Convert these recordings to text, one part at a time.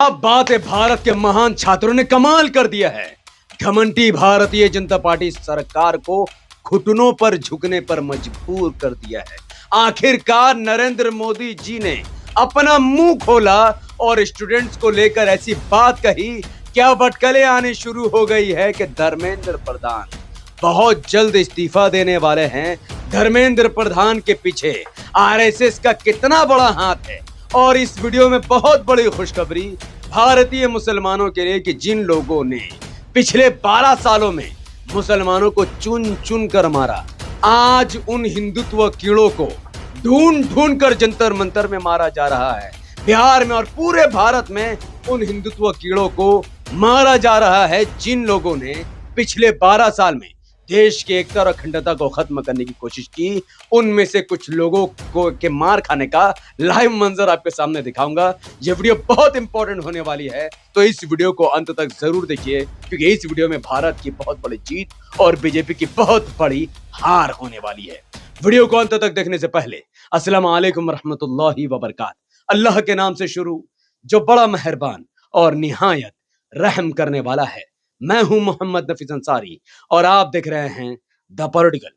अब बात है भारत के महान छात्रों ने कमाल कर दिया है। घमंडी भारतीय जनता पार्टी सरकार को घुटनों पर झुकने पर मजबूर कर दिया है। आखिरकार नरेंद्र मोदी जी ने अपना मुंह खोला और स्टूडेंट्स को लेकर ऐसी बात कही, क्या भटकलें आनी शुरू हो गई है कि धर्मेंद्र प्रधान बहुत जल्द इस्तीफा देने वाले हैं। धर्मेंद्र प्रधान के पीछे आरएसएस का कितना बड़ा हाथ है, और इस वीडियो में बहुत बड़ी खुशखबरी भारतीय मुसलमानों के लिए कि जिन लोगों ने पिछले 12 सालों में मुसलमानों को चुन चुन कर मारा, आज उन हिंदुत्व कीड़ों को ढूंढ ढूंढ कर जंतर मंतर में मारा जा रहा है। बिहार में और पूरे भारत में उन हिंदुत्व कीड़ों को मारा जा रहा है जिन लोगों ने पिछले 12 साल में देश की एकता और अखंडता को खत्म करने की कोशिश की। उनमें से कुछ लोगों को के मार खाने का लाइव मंजर आपके सामने दिखाऊंगा। यह वीडियो बहुत इंपॉर्टेंट होने वाली है, तो इस वीडियो को अंत तक जरूर देखिए, क्योंकि इस वीडियो में भारत की बहुत बड़ी जीत और बीजेपी की बहुत बड़ी हार होने वाली है। वीडियो को अंत तक देखने से पहले अस्सलाम वालेकुम रहमतुल्लाहि व बरकात। अल्लाह के नाम से शुरू, जो बड़ा मेहरबान और निहायत रहम करने वाला है। मैं हूं मोहम्मद नफीस अंसारी और आप देख रहे हैं द पॉलिटिकल।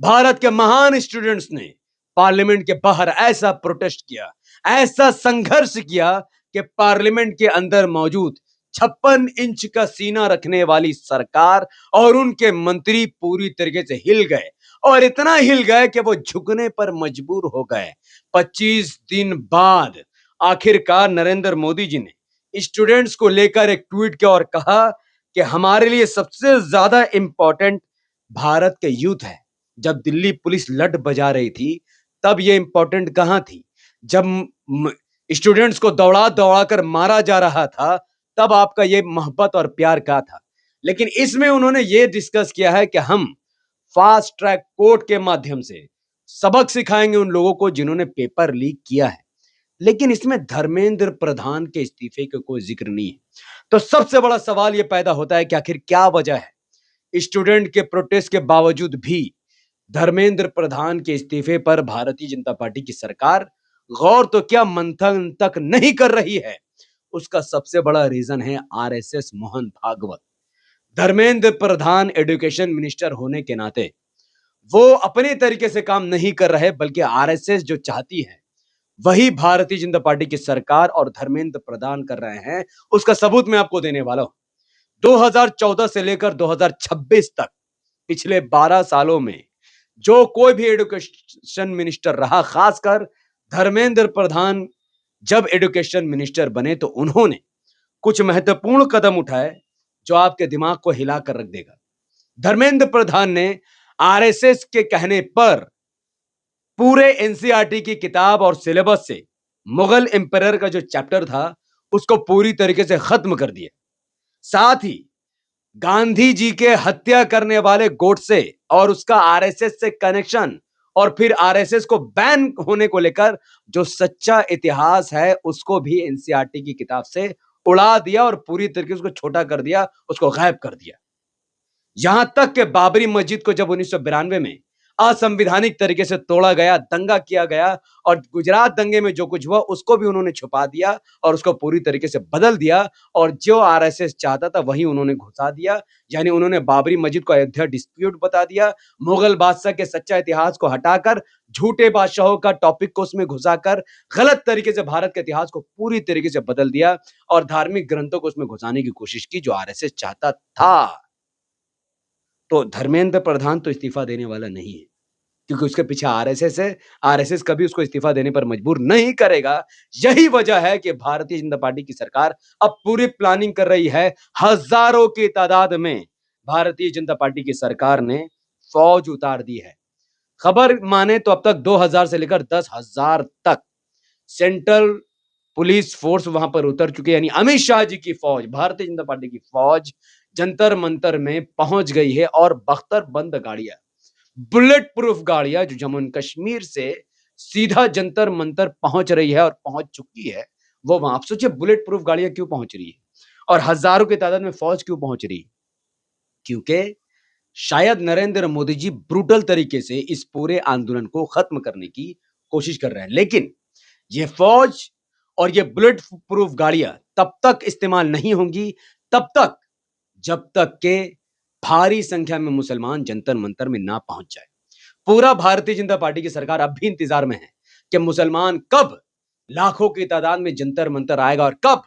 भारत के महान स्टूडेंट्स ने पार्लियामेंट के बाहर ऐसा प्रोटेस्ट किया, ऐसा संघर्ष किया कि पार्लियामेंट के अंदर मौजूद 56 इंच का सीना रखने वाली सरकार और उनके मंत्री पूरी तरीके से हिल गए, और इतना हिल गए कि वो झुकने पर मजबूर हो गए। 25 दिन बाद आखिरकार नरेंद्र मोदी जी ने स्टूडेंट्स को लेकर एक ट्वीट किया और कहा कि हमारे लिए सबसे ज्यादा इंपॉर्टेंट भारत के यूथ है। जब दिल्ली पुलिस लट बजा रही थी तब ये इंपॉर्टेंट कहां थी? जब स्टूडेंट्स को दौड़ा दौड़ा कर मारा जा रहा था तब आपका ये मोहब्बत और प्यार का था। लेकिन इसमें उन्होंने ये डिस्कस किया है कि हम फास्ट ट्रैक कोर्ट के माध्यम से सबक सिखाएंगे उन लोगों को जिन्होंने पेपर लीक किया है। लेकिन इसमें धर्मेंद्र प्रधान के इस्तीफे का कोई जिक्र नहीं है। तो सबसे बड़ा सवाल यह पैदा होता है कि आखिर क्या वजह है स्टूडेंट के प्रोटेस्ट के बावजूद भी धर्मेंद्र प्रधान के इस्तीफे पर भारतीय जनता पार्टी की सरकार गौर तो क्या मंथन तक नहीं कर रही है? उसका सबसे बड़ा रीजन है RSS Mohan Bhagwat. Dharmendra Pradhan education minister होने के नाते वो अपने तरीके से काम नहीं कर रहे, बल्कि आरएसएस जो चाहती है वही भारतीय जनता पार्टी की सरकार और धर्मेंद्र प्रधान कर रहे हैं। उसका सबूत मैं आपको देने वाला हूं। 2014 से लेकर 2026 तक पिछले 12 सालों में जो कोई भी एजुकेशन मिनिस्टर रहा, खासकर धर्मेंद्र प्रधान जब एजुकेशन मिनिस्टर बने तो उन्होंने कुछ महत्वपूर्ण कदम उठाए जो आपके दिमाग को हिला कर रख देगा। धर्मेंद्र प्रधान ने आरएसएस के कहने पर पूरे एनसीईआरटी की किताब और सिलेबस से मुगल एम्परर का जो चैप्टर था उसको पूरी तरीके से खत्म कर दिया। साथ ही गांधी जी के हत्या करने वाले गोडसे और उसका आरएसएस से कनेक्शन और फिर आरएसएस को बैन होने को लेकर जो सच्चा इतिहास है उसको भी एनसीईआरटी की किताब से उड़ा दिया और पूरी तरीके से उसको छोटा कर दिया, उसको गायब कर दिया। यहां तक कि बाबरी मस्जिद को जब 1992 में असंवैधानिक तरीके से तोड़ा गया, दंगा किया गया, और गुजरात दंगे में जो कुछ हुआ उसको भी उन्होंने छुपा दिया और उसको पूरी तरीके से बदल दिया, और जो आरएसएस चाहता था वही उन्होंने घुसा दिया। यानी उन्होंने बाबरी मस्जिद को अयोध्या डिस्प्यूट बता दिया, मुगल बादशाह के सच्चा इतिहास को हटाकर झूठे बादशाहों का टॉपिक को उसमें घुसाकर गलत तरीके से भारत के इतिहास को पूरी तरीके से बदल दिया और धार्मिक ग्रंथों को उसमें घुसाने की कोशिश की जो आरएसएस चाहता था। तो धर्मेंद्र प्रधान तो इस्तीफा देने वाला नहीं है, क्योंकि उसके पीछे आरएसएस है। आरएसएस कभी उसको इस्तीफा देने पर मजबूर नहीं करेगा। यही वजह है कि भारतीय जनता पार्टी की सरकार अब पूरी प्लानिंग कर रही है। हजारों की तादाद में भारतीय जनता पार्टी की सरकार ने फौज उतार दी है। खबर माने तो अब तक 2000 से लेकर 10,000 तक सेंट्रल पुलिस फोर्स वहां पर उतर चुकी है। यानी अमित शाह जी की फौज, भारतीय जनता पार्टी की फौज जंतर मंतर में पहुंच गई है, और बख्तर बंद गाड़ियां, बुलेट प्रूफ गाड़ियां जो जम्मू कश्मीर से सीधा जंतर मंतर पहुंच रही है और पहुंच चुकी है, वो वहां। आप सोचिए बुलेट प्रूफ गाड़ियां क्यों पहुंच रही है और हजारों की तादाद में फौज क्यों पहुंच रही है? क्योंकि शायद नरेंद्र मोदी जी ब्रूटल तरीके से इस पूरे आंदोलन को खत्म करने की कोशिश कर रहे हैं। लेकिन ये फौज और ये बुलेट प्रूफ गाड़ियां तब तक इस्तेमाल नहीं होंगी तब तक जब तक के भारी संख्या में मुसलमान जंतर मंतर में ना पहुंच जाए। पूरा भारतीय जनता पार्टी की सरकार अब भी इंतजार में है कि मुसलमान कब लाखों की तादाद में जंतर मंतर आएगा और कब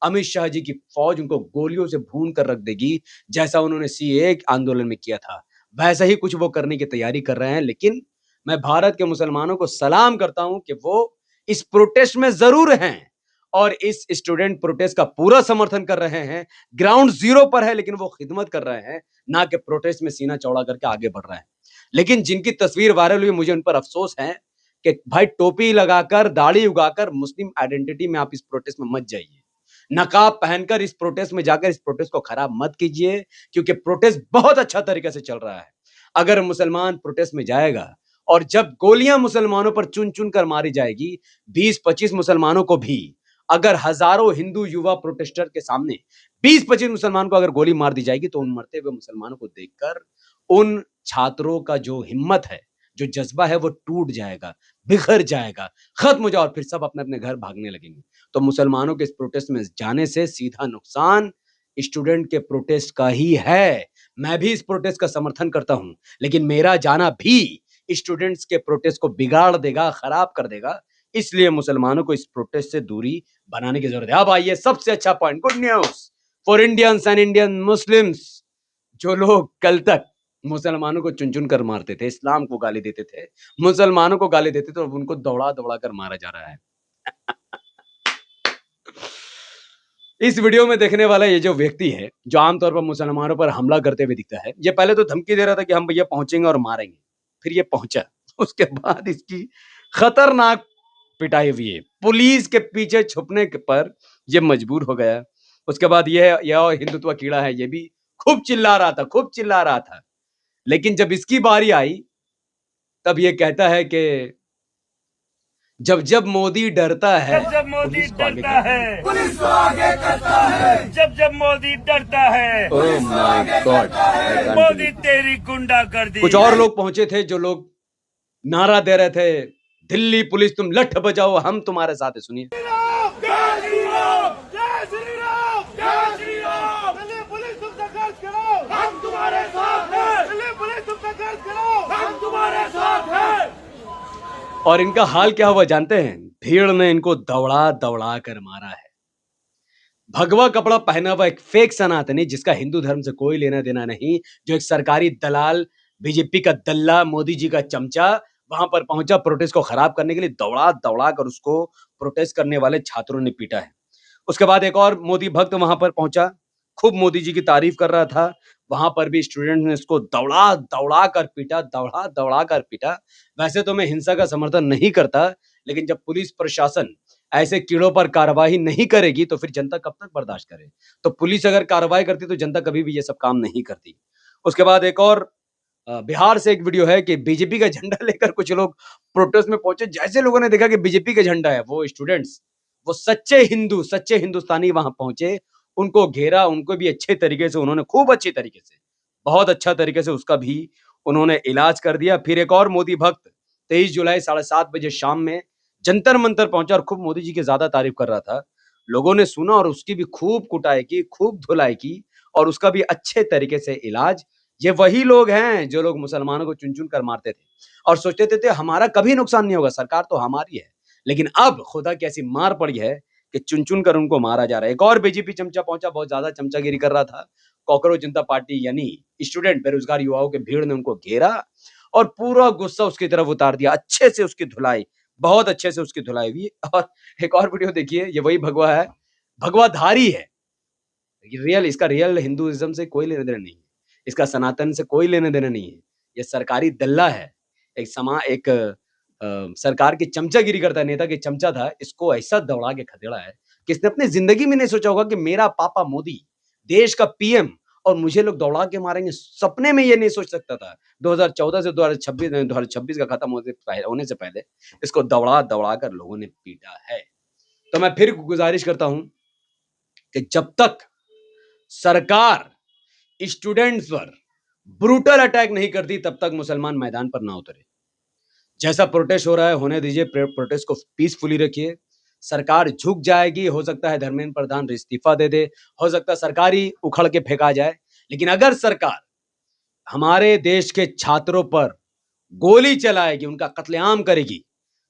अमित शाह जी की फौज उनको गोलियों से भून कर रख देगी, जैसा उन्होंने सीएए आंदोलन में किया था। वैसा ही कुछ वो करने की तैयारी कर रहे हैं। लेकिन मैं भारत के मुसलमानों को सलाम करता हूं कि वो इस प्रोटेस्ट में जरूर हैं और इस स्टूडेंट प्रोटेस्ट का पूरा समर्थन कर रहे हैं। ग्राउंड जीरो पर है लेकिन वो खिदमत कर रहे हैं, ना कि प्रोटेस्ट में सीना चौड़ा करके आगे बढ़ रहे हैं। लेकिन जिनकी तस्वीर वायरल हुई, मुझे उन पर अफसोस है कि भाई टोपी लगाकर, दाढ़ी उगाकर मुस्लिम आइडेंटिटी में आप इस प्रोटेस्ट में मत जाइए। नकाब पहनकर इस प्रोटेस्ट में जाकर इस प्रोटेस्ट को खराब मत कीजिए, क्योंकि प्रोटेस्ट बहुत अच्छा तरीके से चल रहा है। अगर मुसलमान प्रोटेस्ट में जाएगा और जब गोलियां मुसलमानों पर चुन चुन कर मारी जाएगी, 20-25 मुसलमानों को भी, अगर हजारों हिंदू युवा प्रोटेस्टर के सामने 20-25 मुसलमान को अगर गोली मार दी जाएगी, तो उन मरते हुए मुसलमानों को देखकर उन छात्रों का जो हिम्मत है, जो जज्बा है, वो टूट जाएगा, बिखर जाएगा, खत्म हो जाएगा और फिर सब अपने अपने घर भागने लगेंगे। तो मुसलमानों के इस प्रोटेस्ट में जाने से सीधा नुकसान स्टूडेंट के प्रोटेस्ट का ही है। मैं भी इस प्रोटेस्ट का समर्थन करता हूं, लेकिन मेरा जाना भी स्टूडेंट्स के प्रोटेस्ट को बिगाड़ देगा, खराब कर देगा। इसलिए मुसलमानों को इस प्रोटेस्ट से दूरी बनाने की जरूरत है। अब आइए सबसे अच्छा point, good news for Indians and Indian Muslims. जो लोग कल तक मुसलमानों को चुन चुन कर मारते थे, इस्लाम को गाली देते थे, मुसलमानों को गाली देते थे, तो उनको दौड़ा दौड़ा कर मारा जा रहा है। इस वीडियो में देखने वाला ये जो व्यक्ति है, जो आमतौर पर मुसलमानों पर हमला करते हुए दिखता है, ये पहले तो धमकी दे रहा था कि हम भैया पहुंचेंगे और मारेंगे। फिर ये पहुंचा, उसके बाद इसकी खतरनाक पिटाई हुई है। पुलिस के पीछे छुपने पर ये मजबूर हो गया। उसके बाद यह हिंदुत्व कीड़ा है, ये भी खूब चिल्ला रहा था, खूब चिल्ला रहा था। लेकिन जब इसकी बारी आई, तब ये कहता है कि जब जब मोदी डरता है, जब मोदी डरता है पुलिस को आगे करता है, जब मोदी डरता है ओह माय गॉड, मोदी तेरी गुंडागर्दी। कुछ और लोग पहुंचे थे जो लोग नारा दे रहे थे, दिल्ली पुलिस तुम लठ बजाओ, हम तुम्हारे साथ है। सुनिए। दिल्ली पुलिस तुम संघर्ष करो, हम तुम्हारे साथ हैं। दिल्ली पुलिस तुम संघर्ष करो, हम तुम्हारे साथ हैं। और इनका हाल क्या हुआ जानते हैं? भीड़ ने इनको दौड़ा दौड़ा कर मारा है। भगवा कपड़ा पहना हुआ एक फेक सनातनी, जिसका हिंदू धर्म से कोई लेना देना नहीं, जो एक सरकारी दलाल, बीजेपी का दल्ला, मोदी जी का चमचा, वहां पर पहुंचा प्रोटेस्ट को खराब करने के लिए। दौड़ा दौड़ा कर उसको प्रोटेस्ट करने वाले छात्रों ने पीटा है। उसके बाद एक और मोदी भक्त वहां पर पहुंचा, खूब मोदी जी की तारीफ कर रहा था। वहां पर भी स्टूडेंट ने इसको दौड़ा दौड़ा कर पीटा, दौड़ा दौड़ा कर पीटा। वैसे तो मैं हिंसा का समर्थन नहीं करता, लेकिन जब पुलिस प्रशासन ऐसे कीड़ों पर कार्रवाई नहीं करेगी तो फिर जनता कब तक बर्दाश्त करे? तो पुलिस अगर कार्रवाई करती तो जनता कभी भी ये सब काम नहीं करती। उसके बाद एक और बिहार से एक वीडियो है कि बीजेपी का झंडा लेकर कुछ लोग प्रोटेस्ट में पहुंचे। जैसे लोगों ने देखा कि बीजेपी का झंडा है, वो स्टूडेंट्स, वो सच्चे हिंदू, सच्चे हिंदुस्तानी वहां पहुंचे, उनको घेरा, उनको भी अच्छे तरीके से, उन्होंने खूब अच्छी तरीके से, बहुत अच्छा तरीके से उसका भी उन्होंने इलाज कर दिया। फिर एक और मोदी भक्त 23 जुलाई 7:30 बजे शाम में जंतर मंतर पहुंचा और खूब मोदी जी की ज्यादा तारीफ कर रहा था। लोगों ने सुना और उसकी भी खूब कुटाई की, खूब धुलाई की और उसका भी अच्छे तरीके से इलाज। ये वही लोग हैं जो लोग मुसलमानों को चुन चुन कर मारते थे और सोचते थे हमारा कभी नुकसान नहीं होगा, सरकार तो हमारी है। लेकिन अब खुदा की ऐसी मार पड़ी है कि चुन चुन कर उनको मारा जा रहा है। एक और बीजेपी चमचा पहुंचा, बहुत ज्यादा चमचागिरी कर रहा था। कॉकरोच जनता पार्टी यानी स्टूडेंट, बेरोजगार युवाओं के भीड़ ने उनको घेरा और पूरा गुस्सा उसकी तरफ उतार दिया। अच्छे से उसकी धुलाई, बहुत अच्छे से उसकी धुलाई हुई। और एक और वीडियो देखिए, ये वही भगवा है, भगवाधारी है। रियल, इसका रियल हिंदुइज्म से कोई लेना देना नहीं है, इसका सनातन से कोई लेना देना नहीं है। ये सरकारी दल्ला है, एक सरकार की चमचागिरी करता है, नेता की चमचा था। इसको ऐसा दौड़ा के खदेड़ा है कि इसने अपनी जिंदगी में नहीं सोचा होगा कि मेरा पापा मोदी देश का पीएम और मुझे लोग दौड़ा के मारेंगे। सपने में ये नहीं सोच सकता था। 2014 से 2026 का खत्म होने से पहले इसको दौड़ा दौड़ा कर लोगों ने पीटा है। तो मैं फिर गुजारिश करता हूं कि जब तक सरकार स्टूडेंट्स पर ब्रूटल अटैक नहीं करती, तब तक मुसलमान मैदान पर ना उतरे। जैसा प्रोटेस्ट हो रहा है होने दीजिए, प्रोटेस्ट को पीसफुली रखिए, सरकार झुक जाएगी, हो सकता है धर्मेंद्र प्रधान इस्तीफा दे दे, हो सकता है सरकार ही उखड़ के फेंका जाए। लेकिन अगर सरकार हमारे देश के छात्रों पर गोली चलाएगी, उनका कत्लेआम करेगी,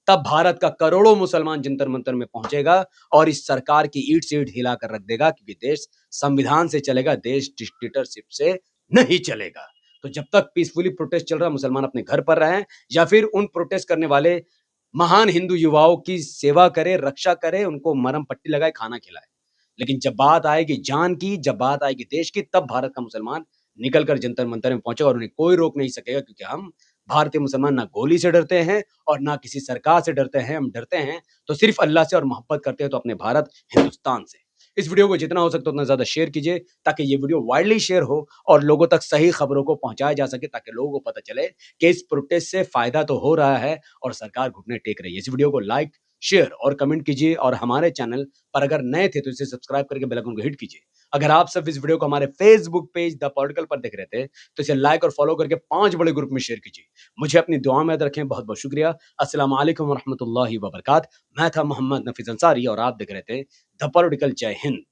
तब भारत का करोड़ों मुसलमान जंतर मंतर में पहुंचेगा और इस सरकार की ईंट से ईंट हिलाकर रख देगा, क्योंकि देश संविधान से चलेगा, देश डिक्टेटरशिप से नहीं चलेगा। तो जब तक पीसफुली प्रोटेस्ट चल रहा है, मुसलमान अपने घर पर रहें या फिर उन प्रोटेस्ट करने वाले महान हिंदू युवाओं की सेवा करे, रक्षा करे, उनको मरहम पट्टी लगाए, खाना खिलाए। लेकिन जब बात आएगी जान की, जब बात आएगी देश की, तब भारत का मुसलमान निकलकर जंतर मंतर में पहुंचेगा और उन्हें कोई रोक नहीं सकेगा, क्योंकि हम भारतीय मुसलमान ना गोली से डरते हैं और ना किसी सरकार से डरते हैं। हम डरते हैं तो सिर्फ अल्लाह से और मोहब्बत करते हैं तो अपने भारत हिंदुस्तान से। इस वीडियो को जितना हो सकता है उतना ज्यादा शेयर कीजिए, ताकि ये वीडियो वाइडली शेयर हो और लोगों तक सही खबरों को पहुंचाया जा सके, ताकि लोगों को पता चले कि इस प्रोटेस्ट से फायदा तो हो रहा है और सरकार घुटने टेक रही है। इस वीडियो को लाइक, शेयर और कमेंट कीजिए और हमारे चैनल पर अगर नए थे तो इसे सब्सक्राइब करके बेल आइकन को हिट कीजिए। अगर आप सब इस वीडियो को हमारे फेसबुक पेज द पॉलिटिकल पर देख रहे थे तो इसे लाइक और फॉलो करके 5 बड़े ग्रुप में शेयर कीजिए। मुझे अपनी दुआ में याद रखें। बहुत बहुत शुक्रिया। अस्सलाम वालेकुम व रहमतुल्लाहि व बरकात। मैं था मोहम्मद नफीस अंसारी और आप देख रहे थे द पॉलिटिकल। जय हिंद।